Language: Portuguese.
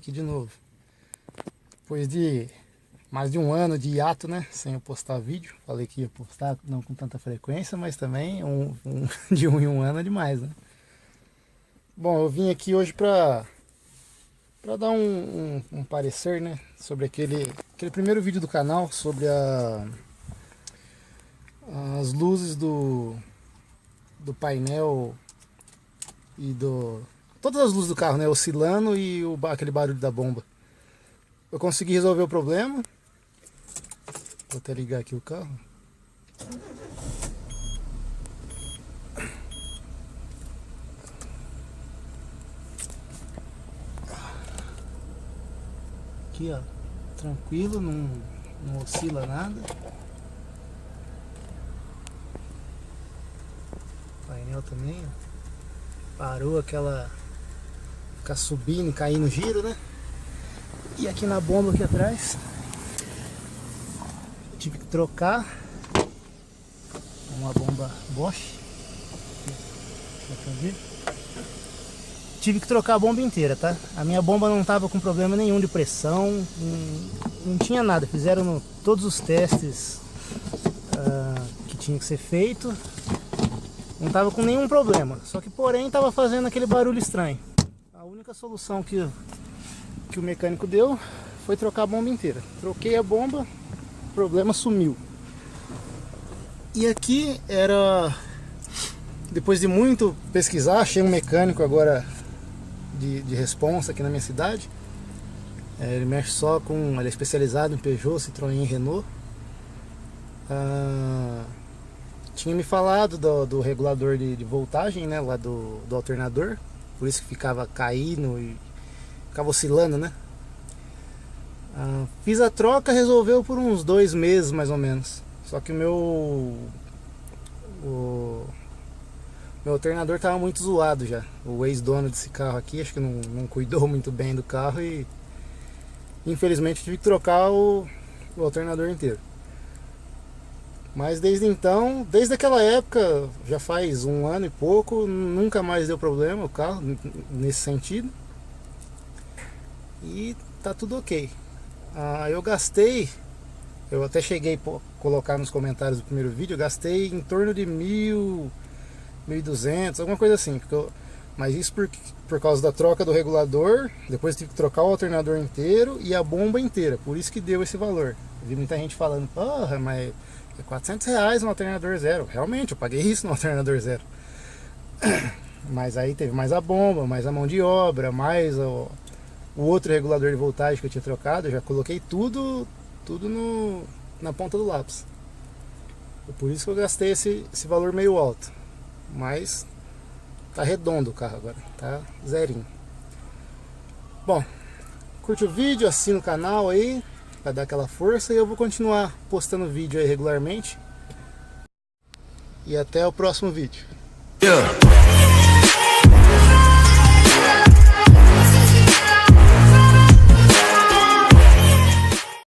aqui de novo. Depois de mais de um ano de hiato, né? Sem eu postar vídeo. Falei que ia postar não com tanta frequência, mas também de um em um ano é demais, né? Bom, eu vim aqui hoje pra dar um parecer, né? Sobre aquele primeiro vídeo do canal, sobre as luzes do painel e todas as luzes do carro, né? Oscilando e aquele barulho da bomba. Eu consegui resolver o problema. Vou até ligar aqui o carro. Aqui, ó, tranquilo, não oscila nada. O painel também, ó, parou ficar subindo e caindo giro, né? E aqui na bomba aqui atrás, tive que trocar uma bomba Bosch. Dá pra ver? Tive que trocar a bomba inteira, tá? A minha bomba não tava com problema nenhum de pressão, não tinha nada. Fizeram todos os testes que tinha que ser feito, não tava com nenhum problema. Só que porém tava fazendo aquele barulho estranho. A única solução que o mecânico deu foi trocar a bomba inteira. Troquei a bomba, o problema sumiu. E aqui depois de muito pesquisar, achei um mecânico agora de responsa aqui na minha cidade. Ele mexe só ele é especializado em Peugeot, Citroën e Renault. Tinha me falado do regulador de voltagem, né, lá do alternador, por isso que ficava caindo e ficava oscilando, né. Fiz a troca, resolveu por uns 2 meses mais ou menos. Só que o meu alternador estava muito zoado já. O ex-dono desse carro aqui, acho que não cuidou muito bem do carro e infelizmente tive que trocar o alternador inteiro. Mas desde então, desde aquela época, já faz 1 ano e pouco, nunca mais deu problema o carro nesse sentido. E tá tudo ok. Eu até cheguei a colocar nos comentários do primeiro vídeo, eu gastei em torno de 1.200, alguma coisa assim. Mas isso por causa da troca do regulador, depois tive que trocar o alternador inteiro e a bomba inteira, por isso que deu esse valor. Eu vi muita gente falando, porra, mas é R$400 no alternador zero. Realmente, eu paguei isso no alternador zero. Mas aí teve mais a bomba, mais a mão de obra, mais o outro regulador de voltagem que eu tinha trocado. Eu já coloquei tudo na ponta do lápis. Por isso que eu gastei esse valor meio alto. Mas tá redondo o carro agora, tá zerinho. Bom, curte o vídeo, assina o canal aí pra dar aquela força, e eu vou continuar postando vídeo aí regularmente. E até o próximo vídeo.